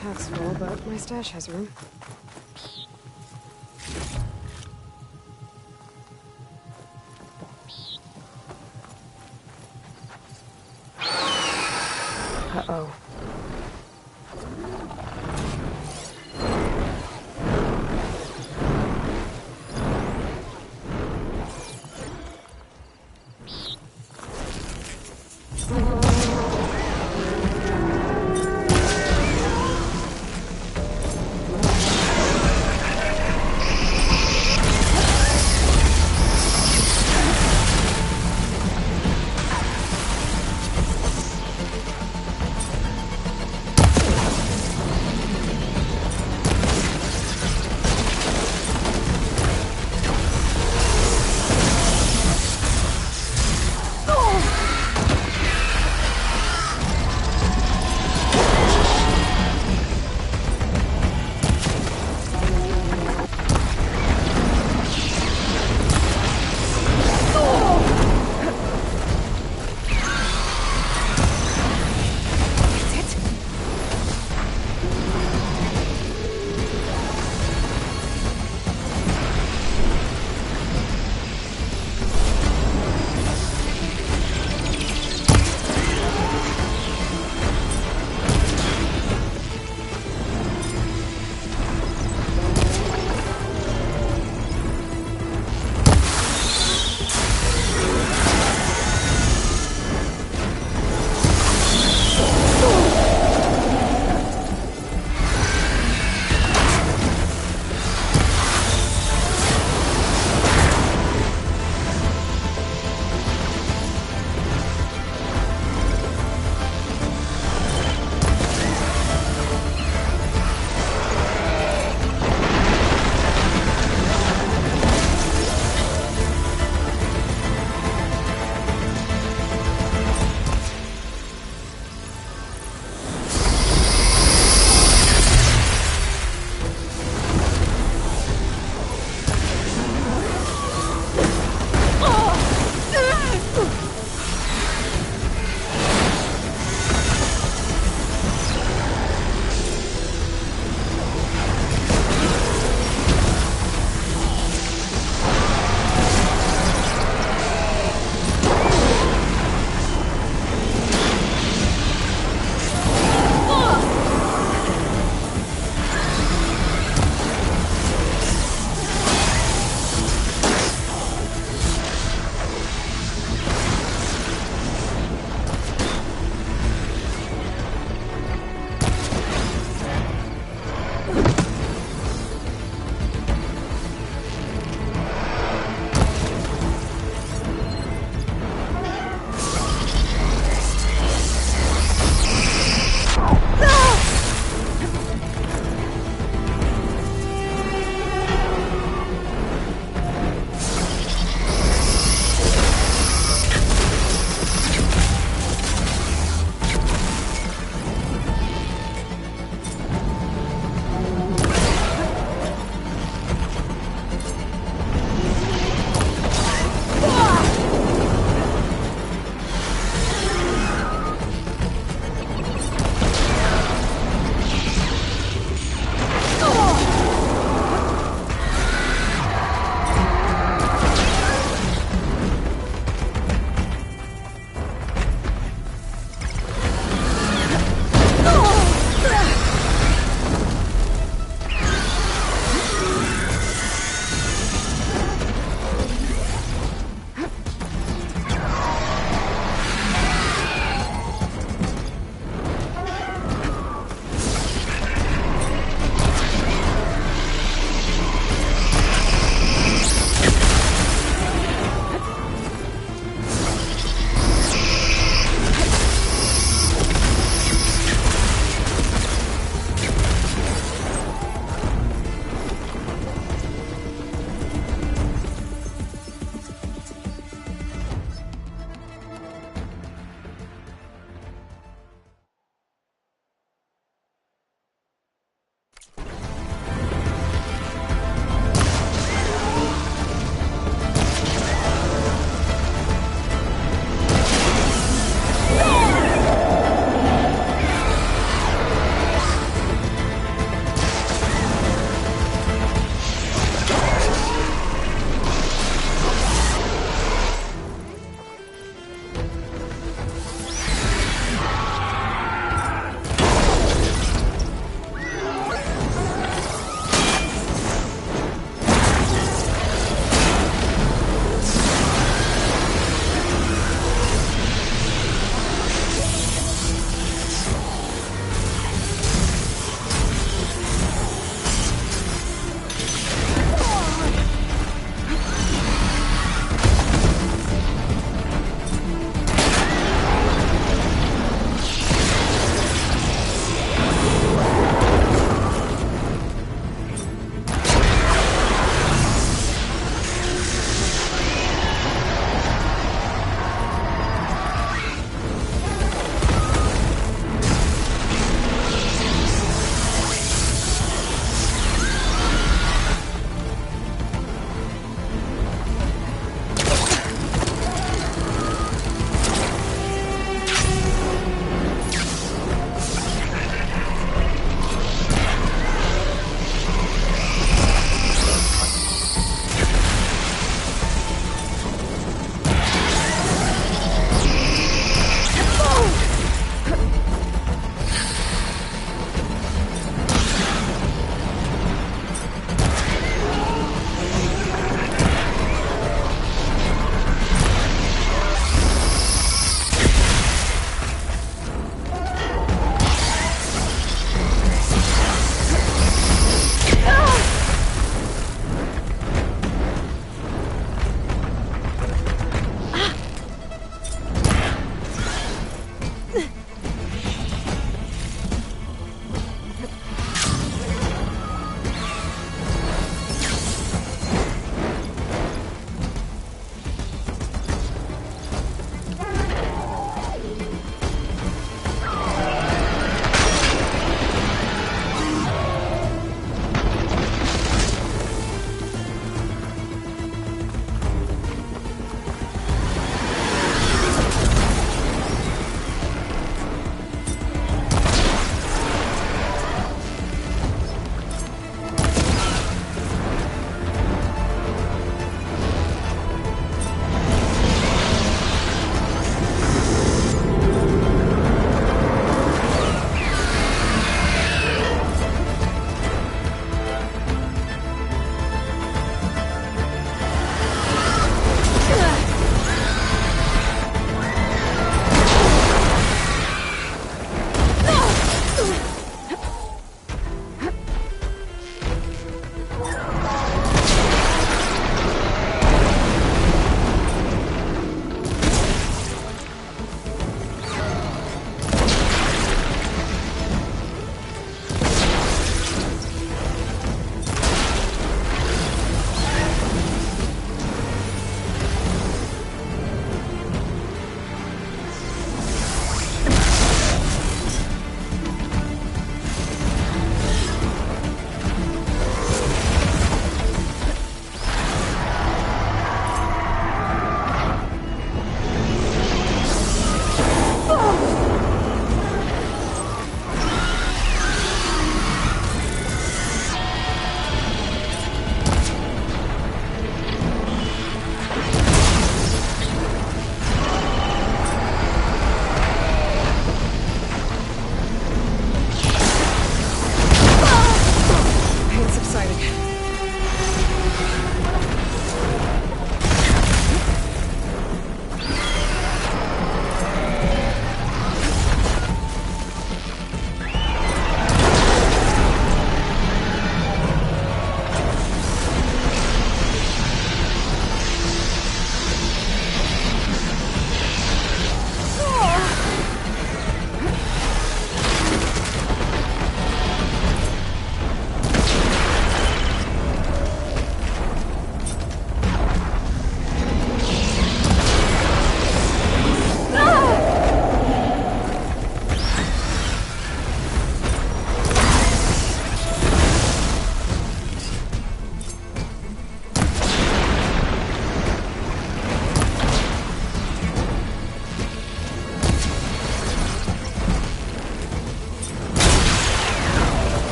Pack's full, but my stash has room. Uh-oh.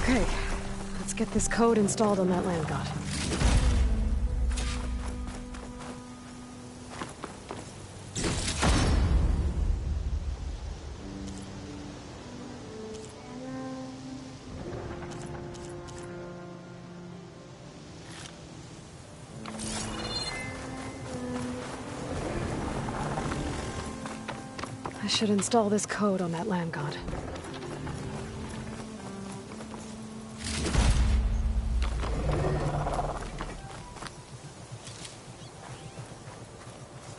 Okay, let's get this code installed on that land god. I should install this code on that land god.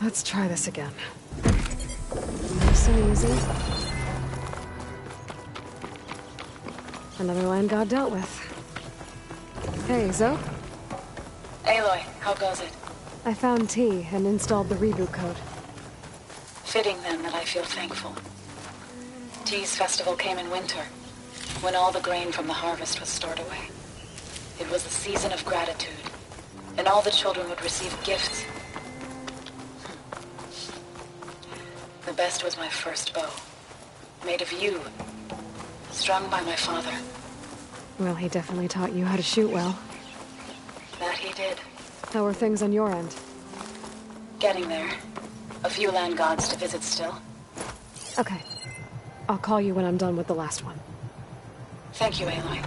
Let's try this again. Nice and easy. Another land god dealt with. Hey, Zoe? Aloy, how goes it? I found T and installed the reboot code. Fitting then that I feel thankful. T's festival came in winter, when all the grain from the harvest was stored away. It was a season of gratitude, and all the children would receive gifts. The best was my first bow, made of yew, strung by my father. Well, he definitely taught you how to shoot well. That he did. How are things on your end? Getting there. A few land gods to visit still. Okay. I'll call you when I'm done with the last one. Thank you, Aloy.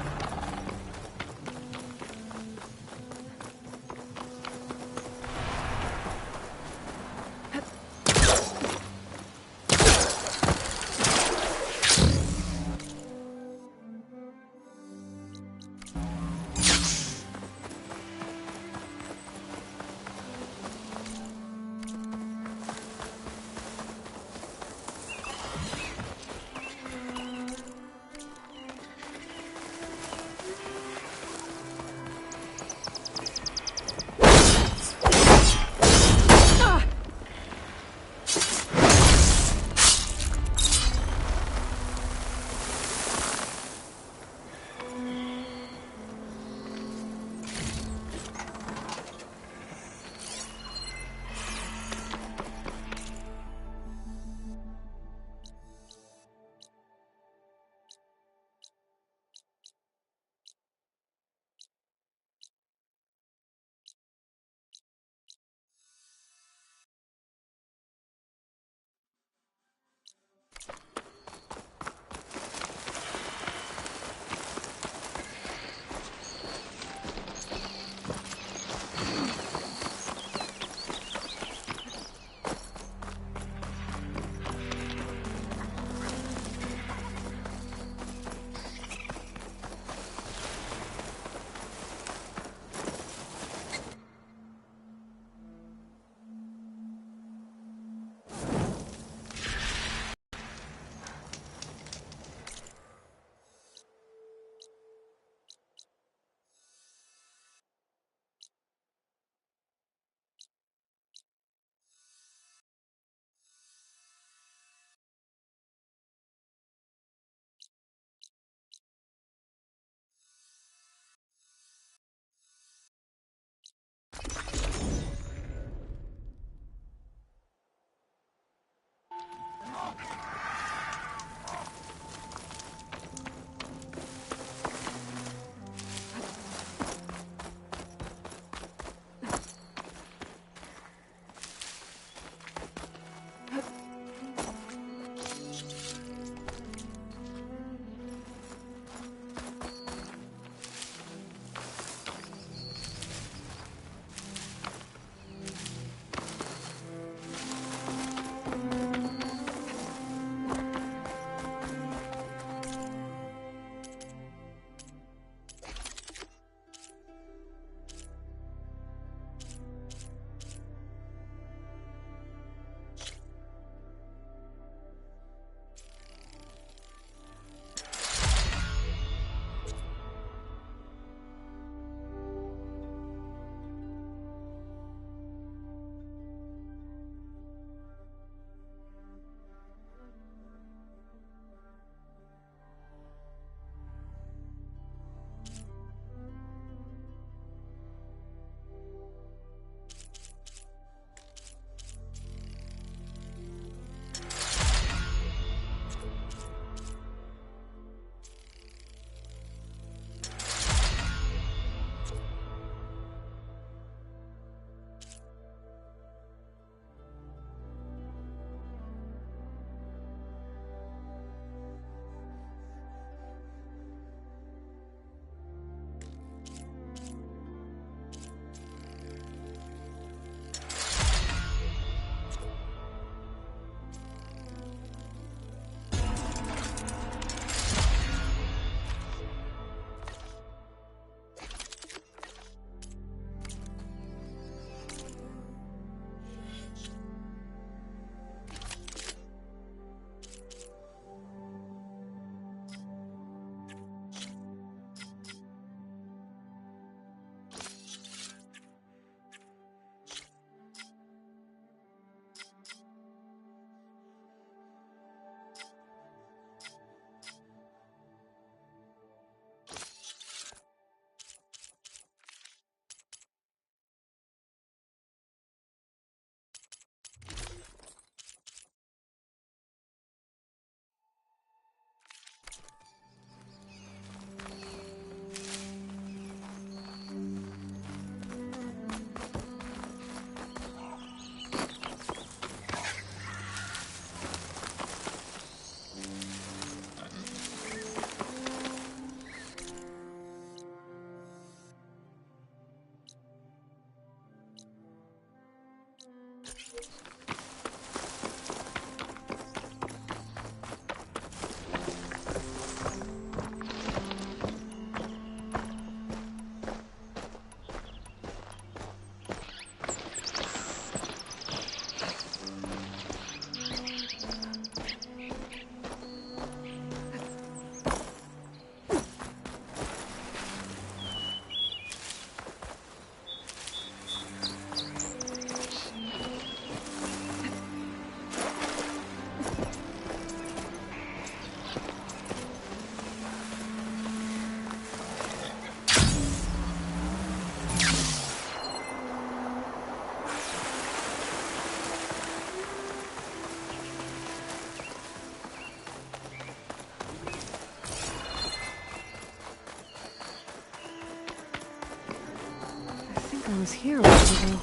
I was here a while ago.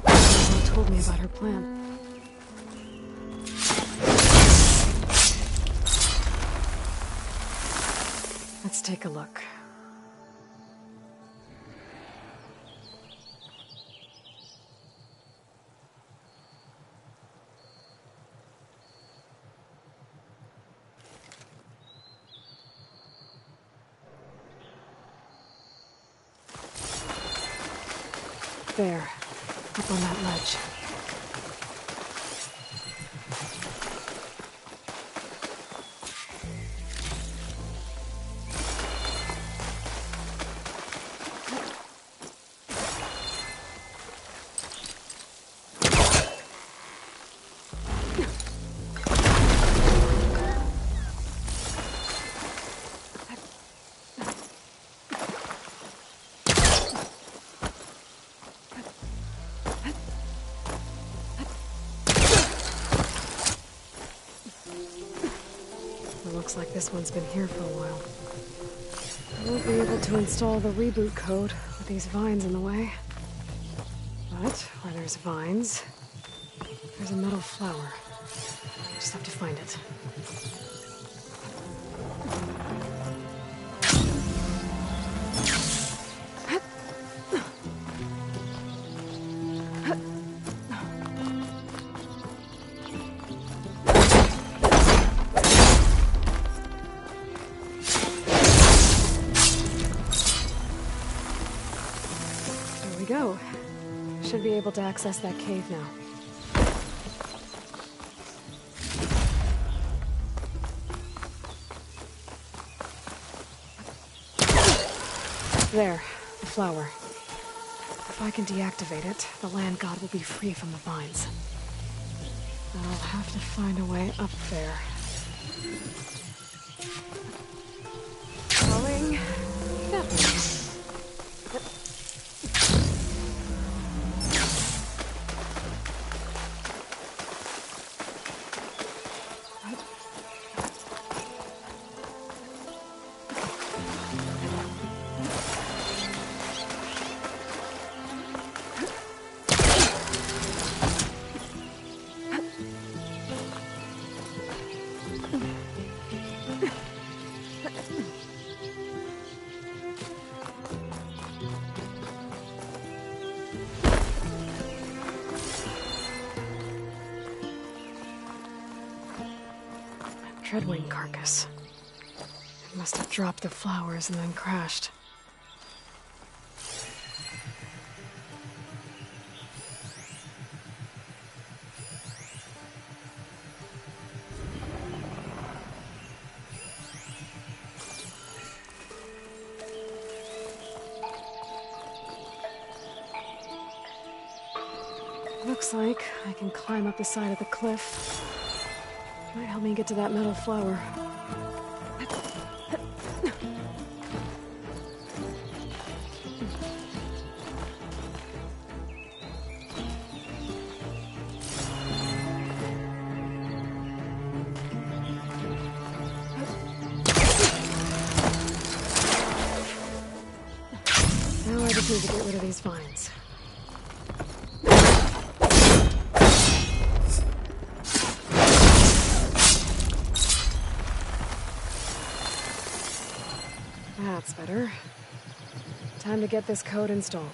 Someone told me about her plan. Let's take a look. There, up on that ledge. Looks like this one's been here for a while. I won't be able to install the reboot code with these vines in the way. But where there's vines, there's a metal flower. Just have to find it. Go. Should be able to access that cave now. There, the flower. If I can deactivate it, the land god will be free from the vines. I'll have to find a way up there. Going that way. Treadwing carcass. It must have dropped the flowers and then crashed. Looks like I can climb up the side of the cliff. Might help me get to that metal flower. Now I just need to get rid of these vines. That's better. Time to get this code installed.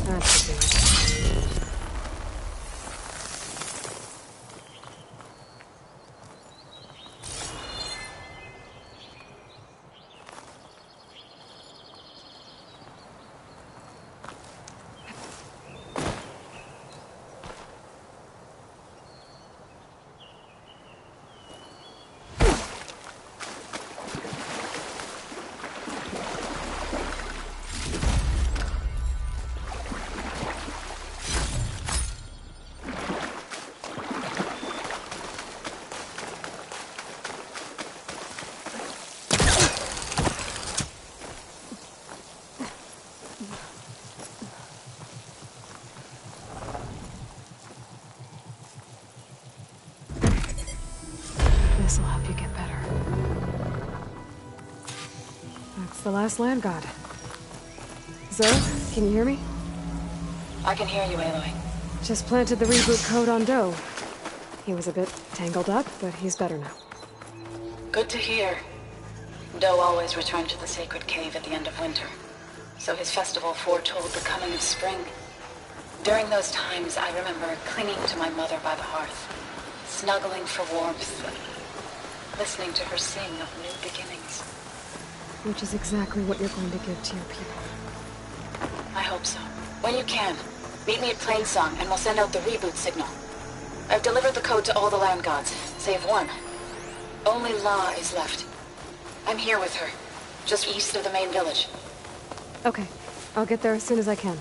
That should do it. the last land god. Zoe, can you hear me? I can hear you, Aloy. Just planted the reboot code on Doe. He was a bit tangled up, but he's better now. Good to hear. Doe always returned to the sacred cave at the end of winter, so his festival foretold the coming of spring. During those times, I remember clinging to my mother by the hearth, snuggling for warmth, and listening to her sing of new beginnings. Which is exactly what you're going to give to your people. I hope so. When you can, meet me at Plainsong, and we'll send out the reboot signal. I've delivered the code to all the land gods, save one. Only La is left. I'm here with her, just east of the main village. Okay, I'll get there as soon as I can.